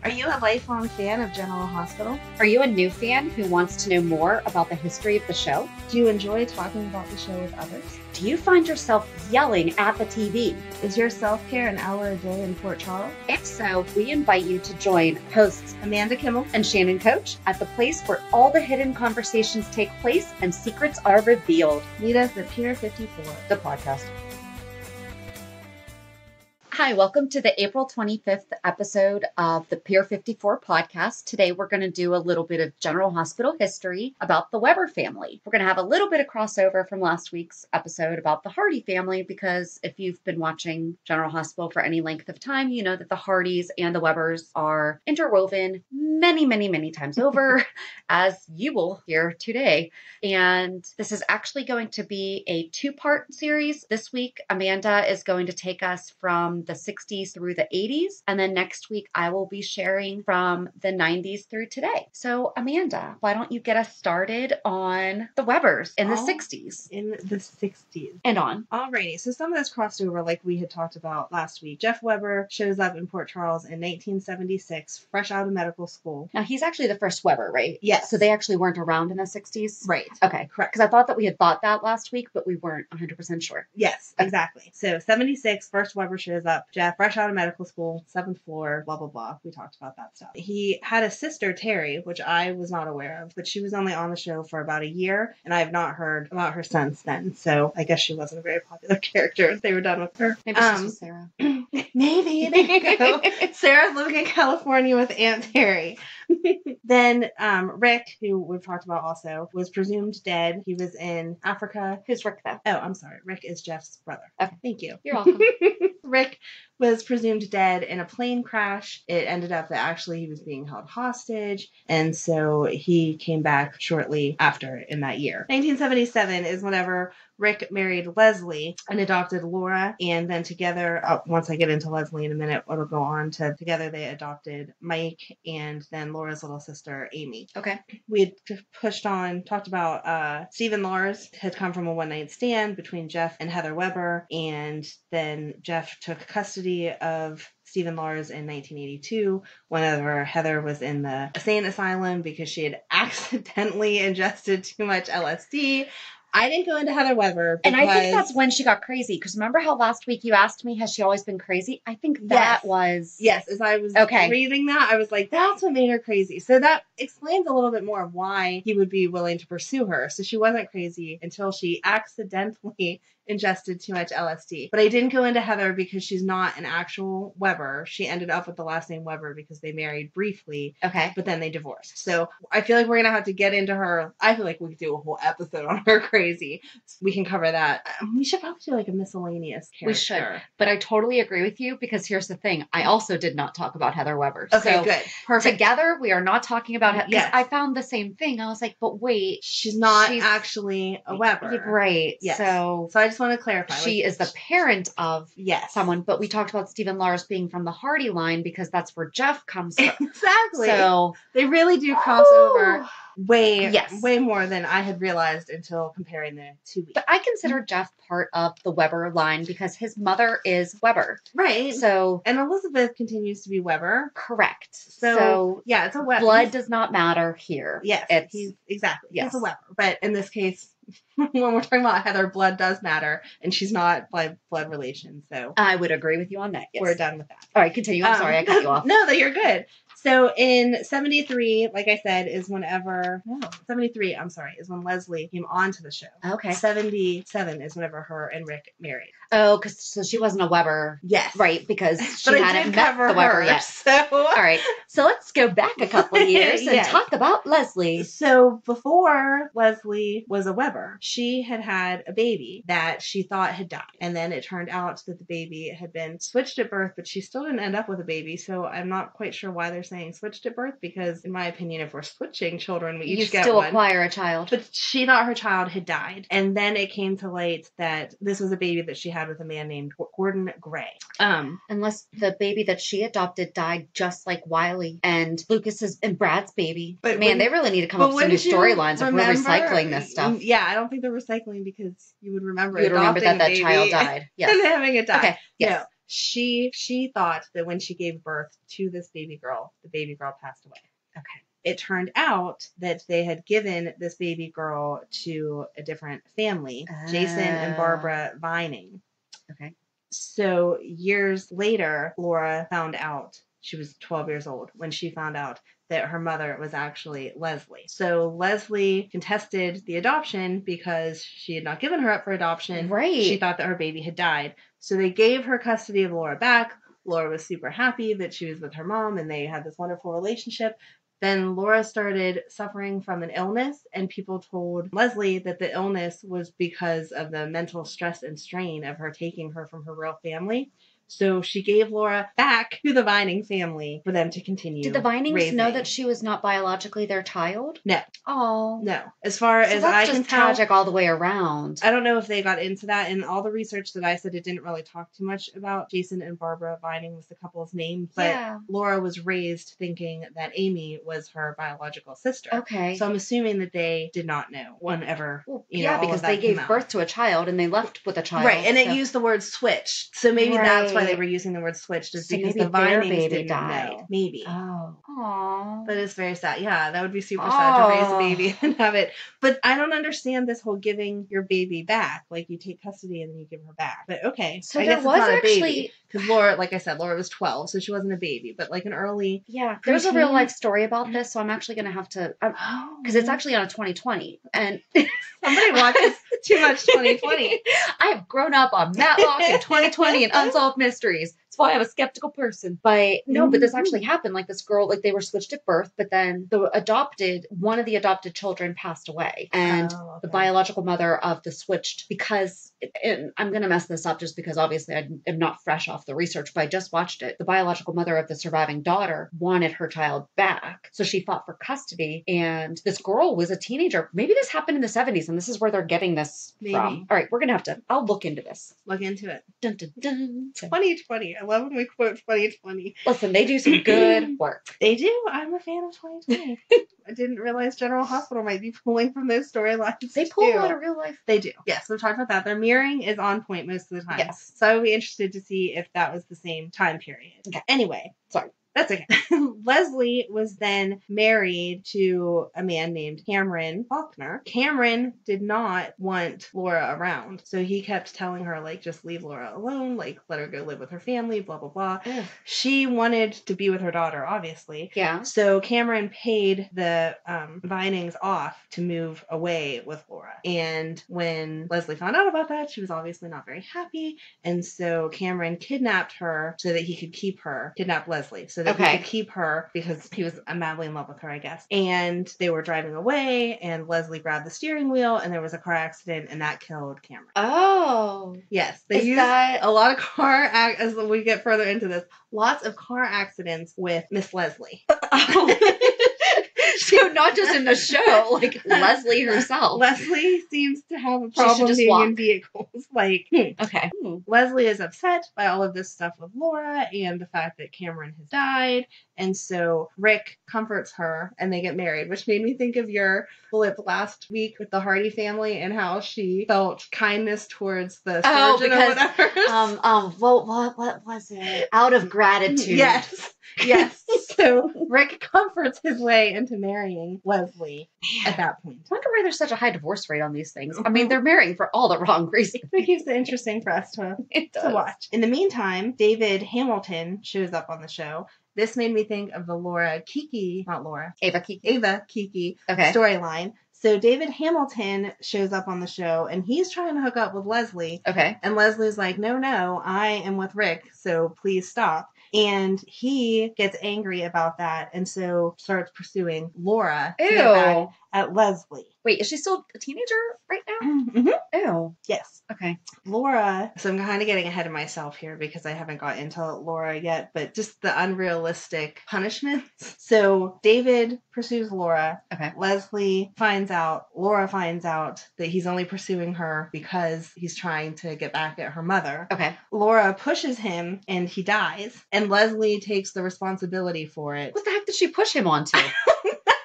Are you a lifelong fan of General Hospital? Are you a new fan who wants to know more about the history of the show? Do you enjoy talking about the show with others? Do you find yourself yelling at the TV? Is your self-care an hour a day in Port Charles? If so, we invite you to join hosts Amanda Kimmel and Shannon Coach at the place where all the hidden conversations take place and secrets are revealed. Meet us at Pier 54, the podcast. Hi, welcome to the April 25th episode of the Pier 54 podcast. Today, we're going to do a little bit of General Hospital history about the Weber family. We're going to have a little bit of crossover from last week's episode about the Hardy family, because if you've been watching General Hospital for any length of time, you know that the Hardys and the Webers are interwoven many times over, as you will hear today. And this is actually going to be a two-part series. This week, Amanda is going to take us from the 60s through the 80s. And then next week, I will be sharing from the 90s through today. So Amanda, why don't you get us started on the Webers in the 60s? In the 60s. And on. Alrighty, so some of this crossed over like we had talked about last week. Jeff Weber shows up in Port Charles in 1976, fresh out of medical school. Now, he's actually the first Weber, right? Yes. So they actually weren't around in the 60s? Right. Okay. Correct. Because I thought that we had thought that last week, but we weren't 100% sure. Yes, exactly. So 76, first Weber shows up. Jeff, fresh out of medical school, 7th floor, blah, blah, blah. We talked about that stuff. He had a sister, Terry, which I was not aware of, but she was only on the show for about a year, and I have not heard about her since then. So I guess she wasn't a very popular character. They were done with her. Maybe she's with Sarah. Maybe. There you go. Sarah's living in California with Aunt Terry. Then Rick, who we've talked about also, was presumed dead. He was in Africa. Who's Rick, though? Oh, I'm sorry. Rick is Jeff's brother. Okay. Thank you. You're welcome. Rick was presumed dead in a plane crash. It ended up that actually he was being held hostage, and so he came back shortly after in that year. 1977 is whenever Rick married Leslie and adopted Laura, and then together, once I get into Leslie in a minute, it'll go on to together they adopted Mike and then Laura's little sister, Amy. Okay. We had pushed on, talked about Stephen Lars had come from a one-night stand between Jeff and Heather Weber, and then Jeff took custody of Stephen Lars in 1982 whenever Heather was in the insane asylum because she had accidentally ingested too much LSD. I didn't go into Heather Weber because... And I think that's when she got crazy. Because remember how last week you asked me, has she always been crazy? I think that was... Yes, as I was reading that, I was like, that's what made her crazy. So that explains a little bit more of why he would be willing to pursue her. So she wasn't crazy until she accidentally ingested too much LSD. But I didn't go into Heather because she's not an actual Weber. She ended up with the last name Weber because they married briefly. Okay. But then they divorced. So I feel like we're going to have to get into her. I feel like we could do a whole episode on her crazy. We can cover that. We should probably do like a miscellaneous character. We should. But I totally agree with you because here's the thing. I also did not talk about Heather Weber. Okay, so good. Perfect. Together, we are not talking about Heather. Yes. I found the same thing. I was like, but wait. She's not actually a Weber. Right. Yes. So I just want to clarify. She is the parent of yes. someone, but we talked about Stephen Lars being from the Hardy line because that's where Jeff comes from. Exactly. So they really do cross over way more than I had realized until comparing the 2 weeks. But I consider Jeff part of the Weber line because his mother is Weber. Right. So and Elizabeth continues to be Weber. Correct. So yeah, it's a Weber. Blood does not matter here. Yes. He's He's a Weber. But in this case, when we're talking about Heather, blood does matter, and she's not by blood relation. So I would agree with you on that. Yes. We're done with that. All right, continue. I'm sorry I cut you off. No, you're good. So in 73, like I said, is when Leslie came onto the show. Okay. 77 is whenever her and Rick married. Oh, because she wasn't a Weber. Yes. Right, because she but hadn't met the Weber yet. So. All right. So let's go back a couple of years and talk about Leslie. So before Leslie was a Weber, she had a baby that she thought had died. And then it turned out that the baby had been switched at birth, but she still didn't end up with a baby. So I'm not quite sure why they're saying switched at birth, because in my opinion, if we're switching children, we each get one. You still acquire a child. But she thought her child had died. And then it came to light that this was a baby that she had with a man named Gordon Gray. Unless the baby that she adopted died just like Wiley and Lucas's and Brad's baby. But man, they really need to come up with some new storylines if we're recycling this stuff. Yeah, I don't think they're recycling because you would remember that child died. Yes. And having it die. Okay. Yes. No. She thought that when she gave birth to this baby girl, the baby girl passed away. Okay. It turned out that they had given this baby girl to a different family, Jason and Barbara Vining. Okay. So years later, Laura found out, she was 12 years old when she found out that her mother was actually Leslie. So Leslie contested the adoption because she had not given her up for adoption. Right. She thought that her baby had died. So they gave her custody of Laura back. Laura was super happy that she was with her mom and they had this wonderful relationship. Then Laura started suffering from an illness, and people told Leslie that the illness was because of the mental stress and strain of her taking her from her real family. So she gave Laura back to the Vining family for them to continue. Did the Vinings raising. know that she was not biologically their child? No. Oh. No. As far So as that's I just can tell, tragic all the way around. I don't know if they got into that. In all the research that I said, it didn't really talk too much about Jason and Barbara Vining was the couple's name. But Yeah. Laura was raised thinking that Amy was her biological sister. Okay. So I'm assuming that they did not know whenever, Well, you know, all because of that they came gave out. birth to a child and they left with a child. Right, and it so- used the word switch. So maybe that's why they Right. were using the word switch, just So because maybe the their Vinings baby didn't died. know. Maybe. Oh. Aww. But it's very sad. Yeah, that would be super sad to raise a Oh. baby and have it. But I don't understand this whole giving your baby back. Like, you take custody and then you give her back. But okay. So I there guess was it's not actually- a baby. Because Laura, like I said, Laura was 12, so she wasn't a baby. But like an early... Yeah, there's a real preteen? life story about this, so I'm actually going to have to... Because it's actually on a 2020. And Somebody watches too much 2020. I have grown up on Matlock and 2020 and Unsolved Mysteries. That's why I'm a skeptical person. But no, but this actually happened. Like this girl, like they were switched at birth, but then one of the adopted children passed away. And the biological mother of the switched, because, and I'm going to mess this up just because obviously I am not fresh off the research, but I just watched it. The biological mother of the surviving daughter wanted her child back. So she fought for custody. And this girl was a teenager. Maybe this happened in the 70s and this is where they're getting this from. All right, we're going to have to, I'll look into this. Look into it. Dun, dun, dun. 2020. I love when we quote 2020. Listen, they do some good work. They do. I'm a fan of 2020. I didn't realize General Hospital might be pulling from those storylines. They pull too. a lot of real life. They do. Yes, we've talked about that. Their mirroring is on point most of the time. Yes. So I would be interested to see if that was the same time period. Okay. Anyway. Sorry. That's okay. Leslie was then married to a man named Cameron Faulkner. Cameron did not want Laura around. So he kept telling her, like, just leave Laura alone, like, let her go live with her family, blah, blah, blah. Ugh. She wanted to be with her daughter, obviously. Yeah. So Cameron paid the Vinings off to move away with Laura. And when Leslie found out about that, she was obviously not very happy. And so Cameron kidnapped her so that he could keep her, kidnapped Leslie, so that he could keep her because he was madly in love with her, I guess. And they were driving away and Leslie grabbed the steering wheel and there was a car accident and that killed Cameron. Oh. Yes. They used a lot of as we get further into this, lots of car accidents with Miss Leslie. So not just in the show, like Leslie herself. Leslie seems to have a problem being in vehicles. Like, okay. Leslie is upset by all of this stuff with Laura and the fact that Cameron has died. And so Rick comforts her and they get married, which made me think of your blip last week with the Hardy family and how she felt kindness towards the surgeon or whatever. What was it? Out of gratitude. Yes. Yes. So Rick comforts his way into marrying Leslie at that point. I wonder why there's such a high divorce rate on these things. I mean, they're marrying for all the wrong reasons. It keeps it interesting for us to watch. In the meantime, David Hamilton shows up on the show. This made me think of the Ava Kiki storyline. So David Hamilton shows up on the show and he's trying to hook up with Leslie. Okay. And Leslie's like, no, I am with Rick, so please stop. And he gets angry about that and so starts pursuing Laura to get back at Leslie. Wait, is she still a teenager right now? Mm-hmm. Ew. Yes. Okay. Laura, so I'm kind of getting ahead of myself here because I haven't got into Laura yet, but just the unrealistic punishments. So David pursues Laura. Okay. Laura finds out that he's only pursuing her because he's trying to get back at her mother. Okay. Laura pushes him and he dies, and Leslie takes the responsibility for it. What the heck did she push him onto?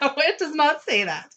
No, it does not say that.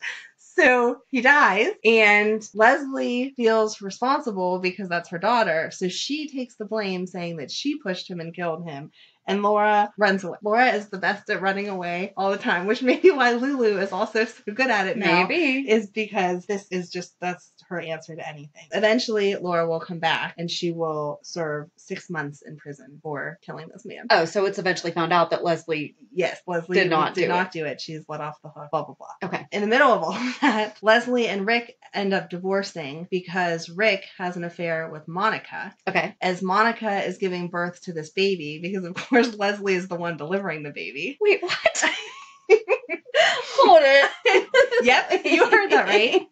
So he dies, and Leslie feels responsible because that's her daughter. So she takes the blame, saying that she pushed him and killed him. And Laura runs away. Laura is the best at running away all the time, which may be why Lulu is also so good at it now. Maybe. Is because that's her answer to anything. Eventually, Laura will come back, and she will serve 6 months in prison for killing this man. Oh, so it's eventually found out that Leslie... Yes, Leslie did not do it. She's let off the hook, blah, blah, blah. Okay. In the middle of all that, Leslie and Rick end up divorcing because Rick has an affair with Monica. Okay. As Monica is giving birth to this baby, because of course Leslie is the one delivering the baby. Wait, what? Hold it. Yep, you heard that right.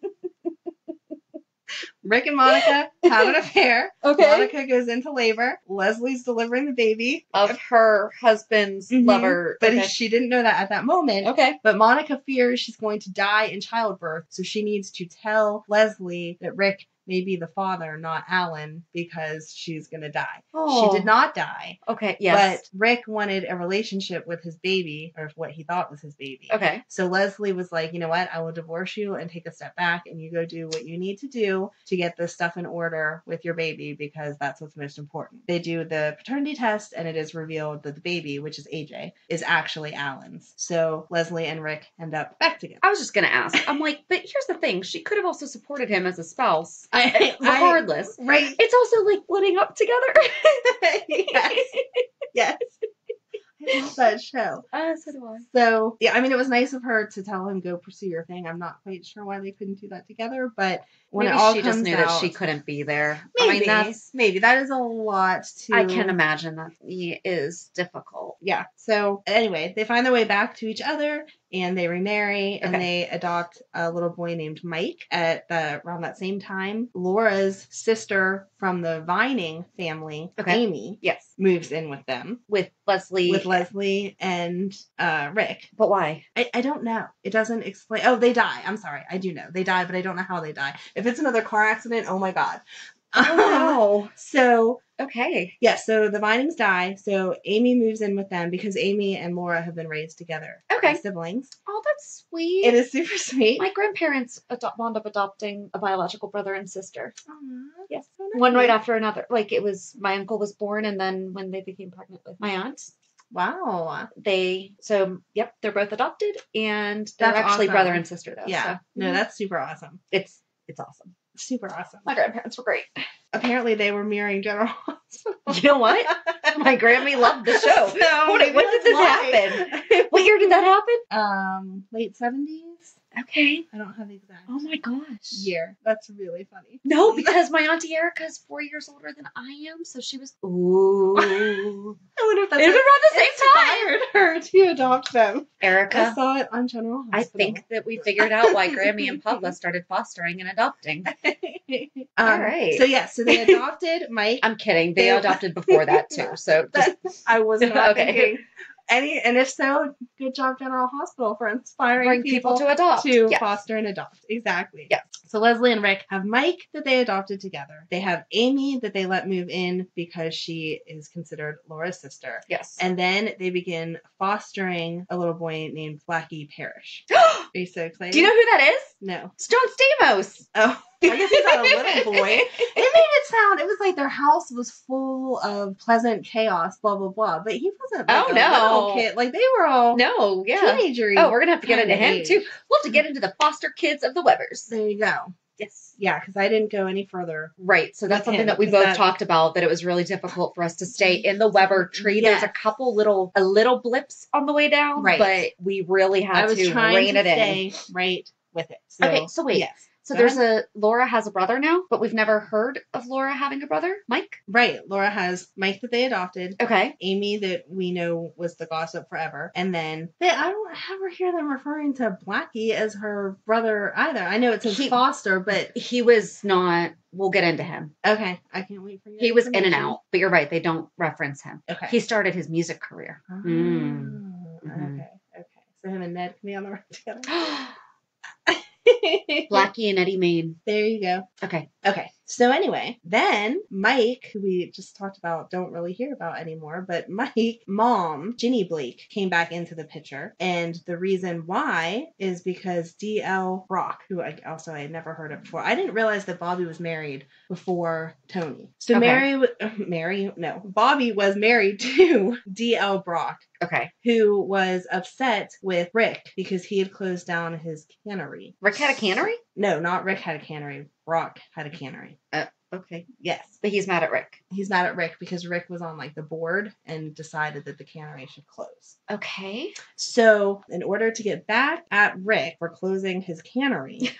Rick and Monica have an affair. Okay. Monica goes into labor. Leslie's delivering the baby. Of her husband's lover. But okay. she didn't know that at that moment. Okay. But Monica fears she's going to die in childbirth, so she needs to tell Leslie that Rick may be the father, not Alan, because she's going to die. Oh. She did not die. Okay, yes. But Rick wanted a relationship with his baby, or what he thought was his baby. Okay. So Leslie was like, you know what? I will divorce you and take a step back, and you go do what you need to do to get this stuff in order with your baby, because that's what's most important. They do the paternity test, and it is revealed that the baby, which is AJ, is actually Alan's. So Leslie and Rick end up back together. I was just going to ask. I'm like, but here's the thing. She could have also supported him as a spouse. Regardless. Right. It's also like splitting up together. Yes. Yes. I love that show. So do I. So, yeah, I mean, it was nice of her to tell him, go pursue your thing. I'm not quite sure why they couldn't do that together, but when Maybe it all she comes just knew out, that she couldn't be there. Maybe, I mean, maybe. That is a lot to... I can imagine that is difficult. Yeah. So, anyway, they find their way back to each other, and they remarry, and they adopt a little boy named Mike at around that same time. Laura's sister from the Vining family, Amy, yes, moves in with them. With Leslie. With Leslie and Rick. But why? I don't know. It doesn't explain. Oh, they die. I'm sorry. I do know. They die, but I don't know how they die. If it's another car accident, oh my God. Oh, no. So... Okay. Yeah, so the Vinings die, so Amy moves in with them because Amy and Laura have been raised together. Okay. As siblings. Oh, that's sweet. It is super sweet. My grandparents wound up adopting a biological brother and sister. Aww, yes. so nice. One right after another. Like, it was, my uncle was born, and then when they became pregnant with my aunt. Wow. They're both adopted, and they're That's actually awesome. brother and sister, though. Yeah. So. No, that's super awesome. It's awesome. Super awesome. My grandparents were great. Apparently they were mirroring General Hospital. You know what? My Grammy loved the show. So when did this happen? What year did that happen? Late 70s. Okay. I don't have the exact Oh my gosh. year. That's really funny. No, because my Auntie Erica is 4 years older than I am, so she was... Ooh. I wonder if that's it was around the same time. inspired her to adopt them. Erica. I saw it on General Hospital. I think that we figured out why Grammy and Papa started fostering and adopting. All right. So yeah, so they adopted Mike. I'm kidding. They adopted before that too. So I was not Okay. thinking and if so, good job General Hospital for inspiring bring people to adopt. to Yes. foster and adopt. Exactly. Yes. So Leslie and Rick have Mike that they adopted together. They have Amy that they let move in because she is considered Laura's sister. Yes. And then they begin fostering a little boy named Blackie Parrish. Are you so excited? Do you know who that is? No. It's John Stamos. Oh, I guess he's not a little boy. It made it sound, it was like their house was full of pleasant chaos, blah, blah, blah. But he wasn't like Oh, a no. little kid. Like, they were all No, yeah. teenager. Oh, we're going to have to get kind into of him age. too. We'll have to get into the foster kids of the Webbers. There you go. Yes. Yeah, because I didn't go any further. Right. So that's With something him, that we 'cause both that- talked about, that it was really difficult for us to stay in the Weber tree. Yes. There's a couple little blips on the way down, Right. but we really I had was to trying rein to it in. stay right with it. So, Okay, so wait. Yes. So Go there's Laura has a brother now, but we've never heard of Laura having a brother, Mike? Right. Laura has Mike that they adopted. Okay. Amy that we know was the gossip forever. And then I don't ever hear them referring to Blackie as her brother either. I know it says foster, but He was not, we'll get into him. okay. I can't wait for you. He was in and out, but you're right, they don't reference him. Okay. He started his music career. Oh, Mhm. Okay. So him and Ned can be on the road together. Blackie and Eddie Main. There you go. Okay. Okay. So anyway, then Mike, who we just talked about, don't really hear about anymore, but Mike, mom, Ginny Blake, came back into the picture. And the reason why is because D.L. Brock, who I had never heard of before. I didn't realize that Bobby was married before Tony. So Bobby was married to D.L. Brock. Okay. Who was upset with Rick because he had closed down his cannery. Rick had a cannery? No, not Rick had a cannery. Brock had a cannery. Okay. Yes. But he's mad at Rick. He's mad at Rick because Rick was on the board and decided that the cannery should close. Okay. So in order to get back at Rick for closing his cannery,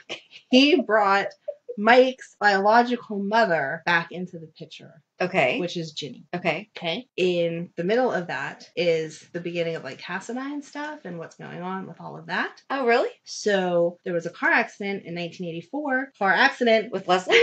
he brought Mike's biological mother back into the picture. Okay. Which is Ginny. Okay. Okay. In the middle of that is the beginning of Cassadine stuff and what's going on with all of that. Oh, really? So there was a car accident in 1984. Car accident with Leslie?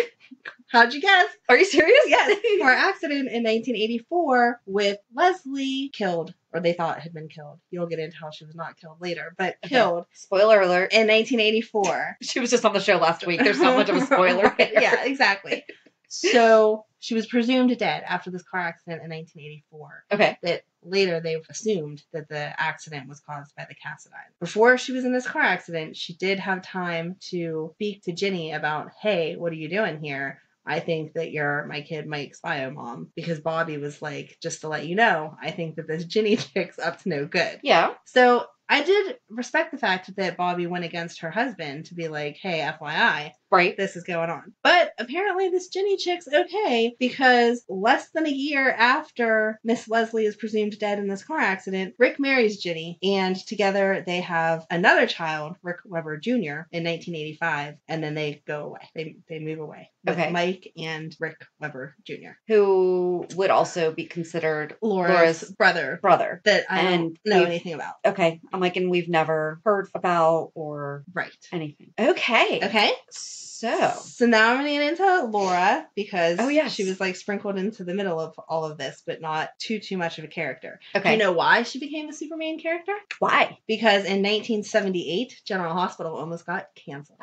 How'd you guess? Are you serious? Yes. Car accident in 1984 with Leslie killed. Or they thought had been killed. You'll get into how she was not killed later, but killed. Spoiler alert. In 1984. She was just on the show last week. There's not much of a spoiler. Yeah, exactly. So she was presumed dead after this car accident in 1984. Okay. That later they assumed that the accident was caused by the Cassadine. Before she was in this car accident, she did have time to speak to Ginny about, hey, what are you doing here? I think that you're my kid Mike's bio mom, because Bobby was like, just to let you know, I think that this Ginny chick's up to no good. Yeah. So I did respect the fact that Bobby went against her husband to be like, hey, FYI, right, this is going on. But apparently this Ginny chick's okay, because less than a year after Miss Leslie is presumed dead in this car accident, Rick marries Ginny, and together they have another child, Rick Weber Jr., in 1985, and then they go away. They move away. With Mike and Rick Weber Jr. Who would also be considered Laura's brother. That I don't know anything about. Okay. I'm like, and we've never heard about or anything. Okay. So now I'm going to get into Laura, because she was sprinkled into the middle of all of this, but not too much of a character. Okay. Do you know why she became a Superman character? Why? Because in 1978, General Hospital almost got canceled.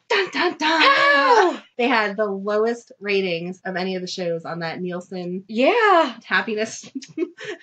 Dun, dun, dun. How? They had the lowest ratings of any of the shows on that Nielsen happiness.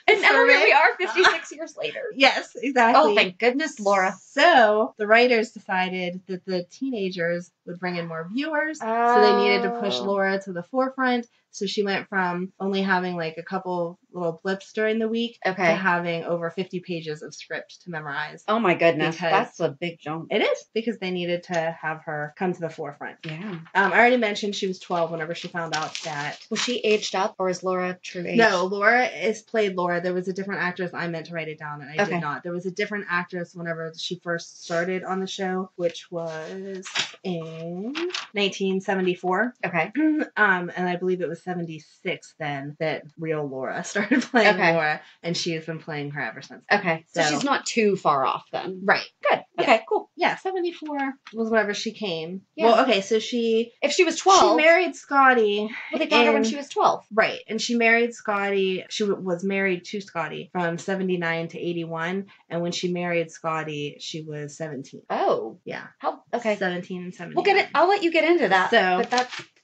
And now here we are 56 years later. Yes, exactly. Oh, thank goodness, Laura. So the writers decided that the teenagers would bring in more viewers. So they needed to push Laura to the forefront. So she went from only having a couple little blips during the week to having over 50 pages of script to memorize. Oh my goodness, that's a big jump. It is, because they needed to have her come to the forefront. Yeah. I already mentioned she was 12 whenever she found out that... Was she aged up, or is Laura true age? No, Laura is played Laura. There was a different actress. I meant to write it down, and I did not. There was a different actress whenever she first started on the show, which was in 1974. Okay. And I believe it was 76 then that real Laura started playing Laura, and she has been playing her ever since then. Okay. So she's not too far off then. Right. Good. Okay, cool. Yeah, 74 was whenever she came. Yeah. Well, okay, so if she was 12. She married Scotty. Well, they got her when she was 12. Right. And she married Scotty. She was married to Scotty from 79 to 81. And when she married Scotty, she was 17. Oh. Yeah. How? Okay. 17 and 17. We'll get it. I'll let you get into that.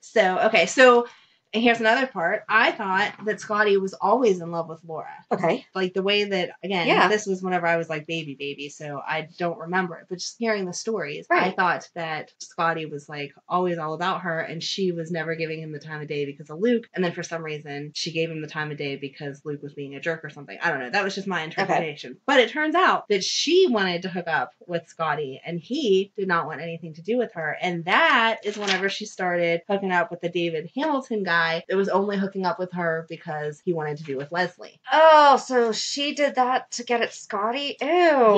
So, and here's another part. I thought that Scotty was always in love with Laura. Okay. The way that, again, this was whenever I was baby, so I don't remember it. But just hearing the stories, I thought that Scotty was always all about her, and she was never giving him the time of day because of Luke. And then for some reason, she gave him the time of day because Luke was being a jerk or something. I don't know. That was just my interpretation. Okay. But it turns out that she wanted to hook up with Scotty, and he did not want anything to do with her. And that is whenever she started hooking up with the David Hamilton guy that was only hooking up with her because he wanted to be with Leslie. Oh, so she did that to get at Scotty? Ew.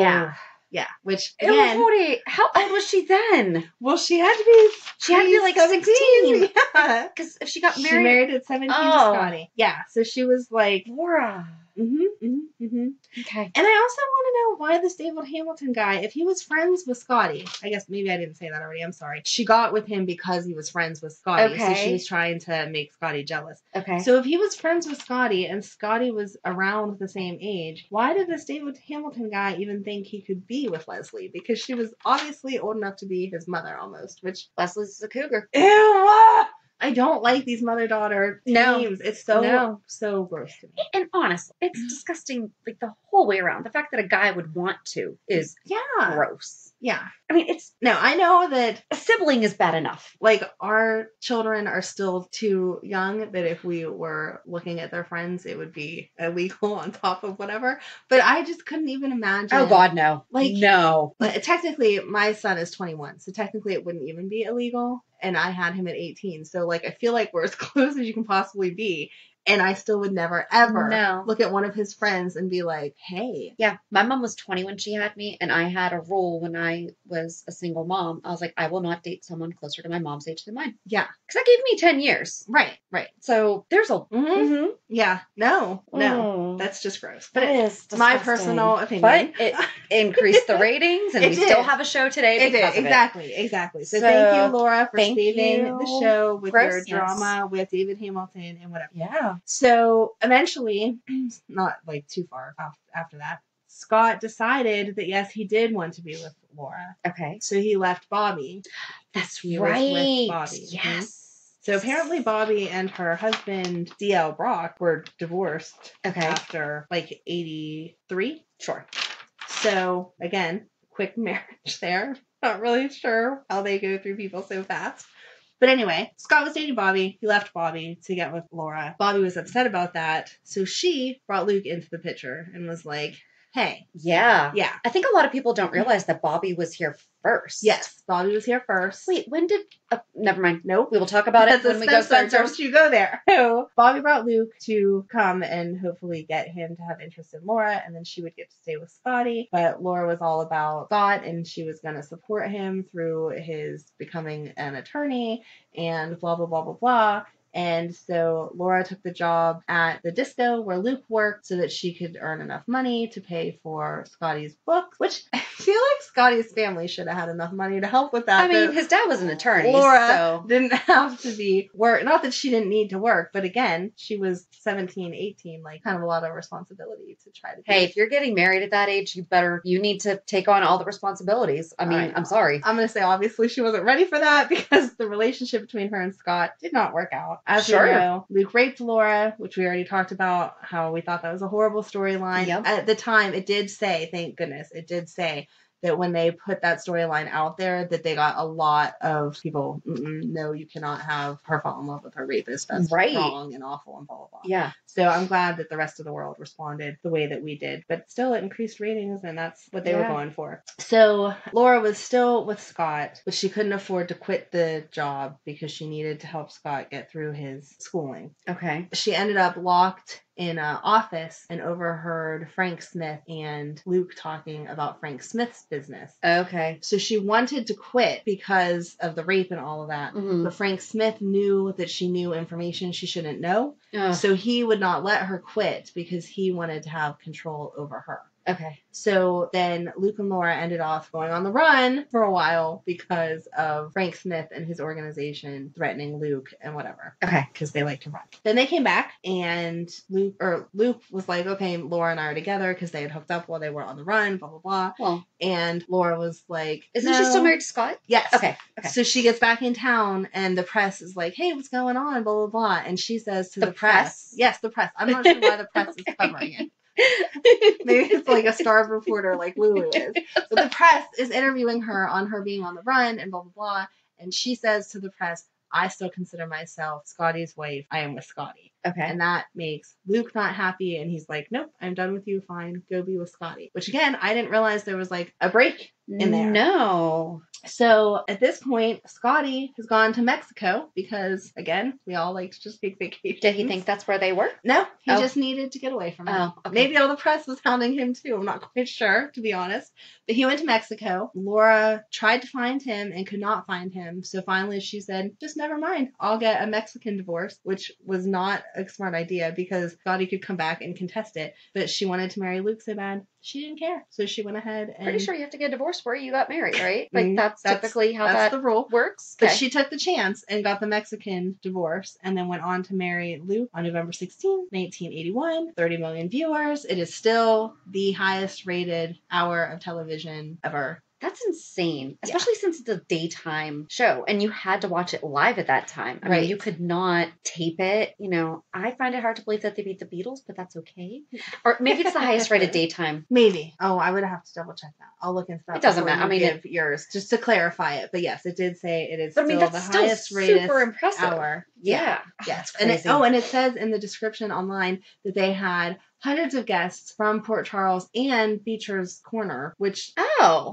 Yeah. Which, again... Ew, how old was she then? Well, she had to be... She had to be 16. Yeah. Because if she got married... She married at 17 to Scotty. Yeah, so she was Laura. Okay. And I also want to know why this David Hamilton guy, if he was friends with Scotty, I guess maybe I didn't say that already, I'm sorry. She got with him because he was friends with Scotty, so she was trying to make Scotty jealous. Okay. So if he was friends with Scotty and Scotty was around the same age, why did this David Hamilton guy even think he could be with Leslie? Because she was obviously old enough to be his mother almost, which... Leslie's a cougar. Ew! I don't like these mother-daughter No. teams. It's so, No. so gross to me. And honestly, it's disgusting, like the whole way around. The fact that a guy would want to is Yeah. gross. Yeah. I mean, it's No, I know that a sibling is bad enough. like our children are still too young that if we were looking at their friends, it would be illegal on top of whatever. But I just couldn't even imagine. Oh God, no. Like, no. Technically, my son is 21, so technically it wouldn't even be illegal. And I had him at 18, so like I feel like we're as close as you can possibly be. And I still would never, ever look at one of his friends and be like, hey. Yeah. My mom was 20 when she had me, and I had a rule when I was a single mom. I was like, I will not date someone closer to my mom's age than mine. Yeah. Because that gave me 10 years. Right, right. So there's a... Mm-hmm. Yeah. No. That's just gross. But it is my personal opinion. But it increased the ratings, and we still have a show today It because did. Of it. Exactly. So thank you, Laura, for saving the show with Grossness. your drama with David Hamilton and whatever. Yeah. So eventually, not like too far after that, Scott decided that yes, he did want to be with Laura. Okay. So he left Bobby. That's he right. was with Bobby. Yes. So apparently Bobby and her husband, D.L. Brock, were divorced after like 83. Sure. So again, quick marriage there. Not really sure how they go through people so fast. But anyway, Scott was dating Bobby. He left Bobby to get with Laura. Bobby was upset about that. So she brought Luke into the picture and was like, hey. Yeah. Yeah. I think a lot of people don't realize that Bobby was here first. Yes, Bobby was here first. Wait, when did... never mind. Nope. We will talk about it when we go Spencer's. Don't you go there. So Bobby brought Luke to come and hopefully get him to have interest in Laura, and then she would get to stay with Scotty. But Laura was all about Scott, and she was going to support him through his becoming an attorney and blah, blah, blah, blah, blah. And so Laura took the job at the disco where Luke worked so that she could earn enough money to pay for Scotty's books, which I feel like Scotty's family should have had enough money to help with that. I mean, his dad was an attorney. Laura didn't have to be work. Not that she didn't need to work, but again, she was 17, 18, like kind of a lot of responsibility to try to Hey, if you're getting married at that age, you need to take on all the responsibilities. I mean, I'm sorry. I'm going to say obviously she wasn't ready for that because the relationship between her and Scott did not work out. As we know, Luke raped Laura, which we already talked about, how we thought that was a horrible storyline. Yep. At the time, it did say, thank goodness, it did say that when they put that storyline out there, that they got a lot of people, no, you cannot have her fall in love with her rapist. That's wrong and awful and blah, blah, blah. Yeah. So I'm glad that the rest of the world responded the way that we did. But still, it increased ratings, and that's what they were going for. So Laura was still with Scott, but she couldn't afford to quit the job because she needed to help Scott get through his schooling. Okay. She ended up locked in an office and overheard Frank Smith and Luke talking about Frank Smith's business. Okay. So she wanted to quit because of the rape and all of that. Mm-hmm. But Frank Smith knew that she knew information she shouldn't know. So he would not let her quit because he wanted to have control over her. Okay. So then Luke and Laura ended off going on the run for a while because of Frank Smith and his organization threatening Luke and whatever. Okay. Because they like to run. Then they came back and Luke was like, okay, Laura and I are together because they had hooked up while they were on the run, blah, blah, blah. Well, and Laura was like, isn't she still married to Scott? Yes. Okay. So she gets back in town and the press is like, hey, what's going on? Blah, blah, blah. And she says to the press. Yes, the press. I'm not sure why the press is covering it. Maybe it's like a starved reporter like Lulu is. So the press is interviewing her on her being on the run and blah, blah, blah. And she says to the press, I still consider myself Scotty's wife. I am with Scotty. Okay. And that makes Luke not happy. And he's like, nope, I'm done with you. Fine. Go be with Scotty. Which again, I didn't realize there was like a break in there. No. So at this point, Scotty has gone to Mexico because, again, we all like to just take vacations. Did he think that's where they were? No, he just needed to get away from it. Oh, okay. Maybe all the press was hounding him too. I'm not quite sure, to be honest. But he went to Mexico. Laura tried to find him and could not find him. So finally she said, just never mind. I'll get a Mexican divorce, which was not a smart idea because Scotty could come back and contest it. But she wanted to marry Luke so bad. She didn't care. So she went ahead and... Pretty sure you have to get divorced where you got married, right? Like that's typically how that's the rule. Works. But she took the chance and got the Mexican divorce and then went on to marry Luke on November 16, 1981. 30 million viewers. It is still the highest rated hour of television ever That's insane, especially since it's a daytime show and you had to watch it live at that time. I mean, you could not tape it. You know, I find it hard to believe that they beat the Beatles, but that's okay. Or maybe it's the highest rated daytime. Maybe. Oh, I would have to double check that. I'll look into that. It doesn't matter. I mean, give yours just to clarify it. But yes, it did say it is. But I mean, still that's the still highest rated super impressive. Hour. Yeah. Yes. That's crazy. And it says in the description online that they had hundreds of guests from Port Charles and Beecher's Corner, which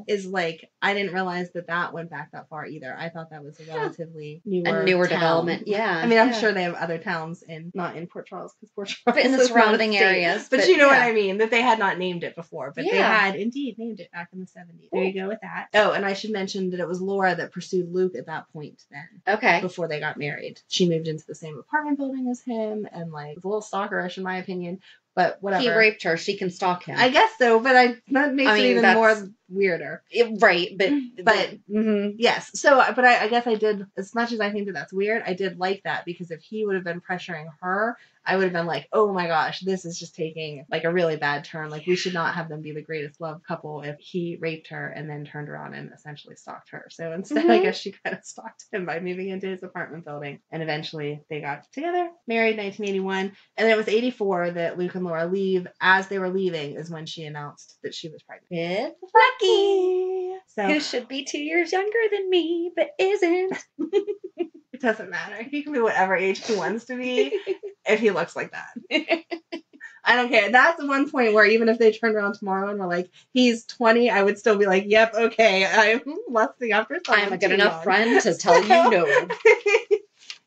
is like, I didn't realize that went back that far either. I thought that was a relatively newer town. Development. Yeah. I mean, I'm sure they have other towns not in Port Charles, because Port Charles but in the is surrounding areas. But you know what I mean, that they had not named it before, but they had indeed named it back in the 70s. There you go with that. Oh, and I should mention that it was Laura that pursued Luke at that point then. Okay. Before they got married. She moved into the same apartment building as him and like was a little stalkerish in my opinion. But whatever. He raped her. She can stalk him. I guess so, but that makes it even more weirder. Right, but yes. So, but I guess I did, as much as I think that that's weird, I did like that, because if he would have been pressuring her, I would have been like, oh my gosh, this is just taking like a really bad turn. Like, we should not have them be the greatest love couple if he raped her and then turned around and essentially stalked her. So instead, I guess she kind of stalked him by moving into his apartment building. And eventually they got together, married 1981. And then it was 84 that Luke and Laura leave. As they were leaving is when she announced that she was pregnant. With Lucky. So, who should be 2 years younger than me, but isn't. It doesn't matter. He can be whatever age he wants to be if he looks like that. I don't care. That's the one point where even if they turned around tomorrow and were like, he's 20, I would still be like, yep, okay, I'm lusting after someone. I'm a good enough friend to tell you no.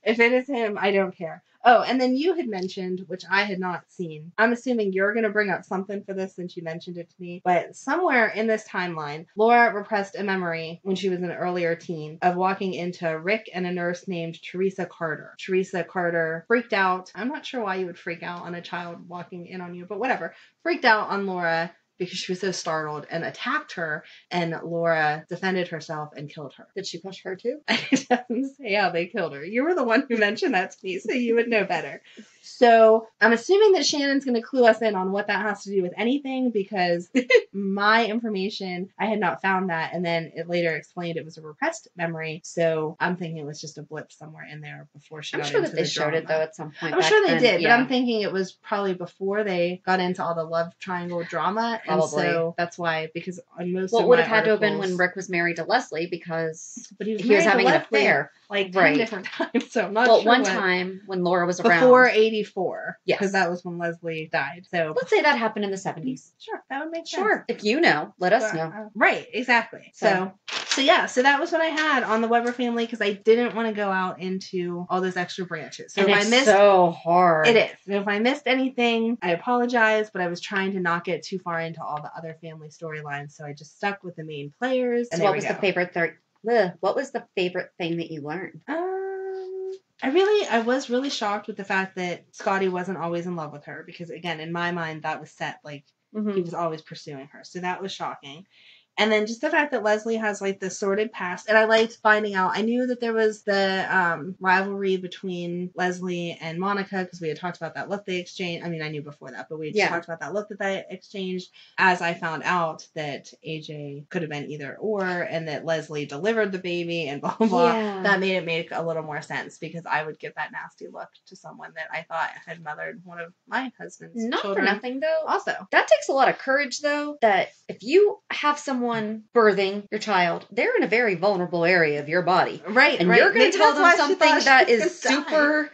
If it is him, I don't care. Oh, and then you had mentioned, which I had not seen. I'm assuming you're going to bring up something for this since you mentioned it to me. But somewhere in this timeline, Laura repressed a memory when she was an earlier teen of walking into Rick and a nurse named Teresa Carter. Teresa Carter freaked out. I'm not sure why you would freak out on a child walking in on you, but whatever. Freaked out on Laura because she was so startled and attacked her, and Laura defended herself and killed her. Did she push her too? It doesn't say how they killed her. You were the one who mentioned that to me, so you would know better. So I'm assuming that Shannon's going to clue us in on what that has to do with anything, because my information, I had not found that, and then it later explained it was a repressed memory, so I'm thinking it was just a blip somewhere in there before she got into the drama. I'm sure that they showed it, though, at some point. I'm sure they did, but I'm thinking it was probably before they got into all the love triangle drama. Probably. And so that's why, because on most of my would have had to have been when Rick was married to Leslie, because but he was having an affair. Like 10 different times, so I'm not sure. One time when Laura was around. Before 84. Yes. Because that was when Leslie died. So let's say that happened in the 70s. Sure, that would make sense. Sure. If you know, let us know. Right, exactly. So that was what I had on the Weber family, because I didn't want to go out into all those extra branches. So and if it's I missed, so hard. It is. And if I missed anything, I apologize, but I was trying to not get too far into all the other family storylines, so I just stuck with the main players. So what was the favorite what was the favorite thing that you learned? I was really shocked with the fact that Scotty wasn't always in love with her, because again, in my mind, that was set like he was always pursuing her. So that was shocking. And then just the fact that Leslie has like this sordid past. And I liked finding out. I knew that there was the rivalry between Leslie and Monica, because we had talked about that look they exchanged. I mean, I knew before that, but we had talked about that look that they exchanged, as I found out that AJ could have been either or, and that Leslie delivered the baby and blah, blah, blah. Yeah. That made it make a little more sense, because I would give that nasty look to someone that I thought had mothered one of my husband's children. Not for nothing, though. Also. That takes a lot of courage, though, that if you have someone birthing your child, they're in a very vulnerable area of your body. Right, and you're going to tell them something that is super...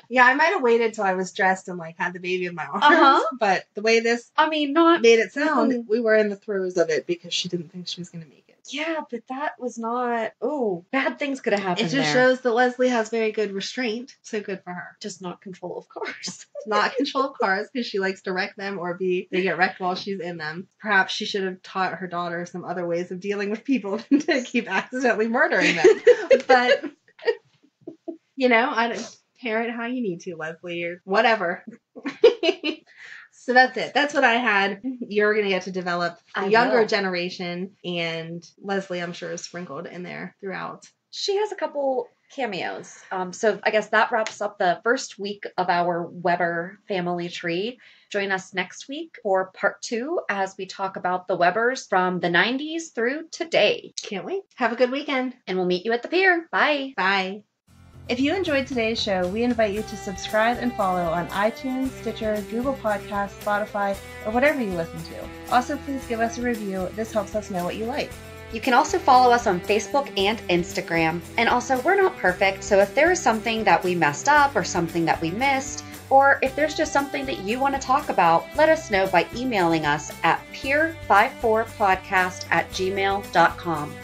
Yeah, I might have waited till I was dressed and like had the baby in my arms, but the way this made it sound, we were in the throes of it because she didn't think she was going to make it. Yeah, but that was not... Oh, bad things could have happened. It just shows that Leslie has very good restraint, so good for her. Just not control of cars. Not control of cars, because she likes to wreck them, or they get wrecked while she's in them. Perhaps she should have taught her daughter some other ways of dealing with people to keep accidentally murdering them. But, I don't... Parent how you need to, Leslie, or whatever. So that's it. That's what I had. You're going to get to develop the younger generation, and Leslie, I'm sure, is sprinkled in there throughout. She has a couple cameos. So I guess that wraps up the first week of our Weber family tree. Join us next week for part 2 as we talk about the Webbers from the 90s through today. Can't wait. Have a good weekend. And we'll meet you at the pier. Bye. Bye. If you enjoyed today's show, we invite you to subscribe and follow on iTunes, Stitcher, Google Podcasts, Spotify, or whatever you listen to. Also, please give us a review. This helps us know what you like. You can also follow us on Facebook and Instagram. And also, we're not perfect, so if there is something that we messed up or something that we missed, or if there's just something that you want to talk about, let us know by emailing us at pier54podcast@gmail.com.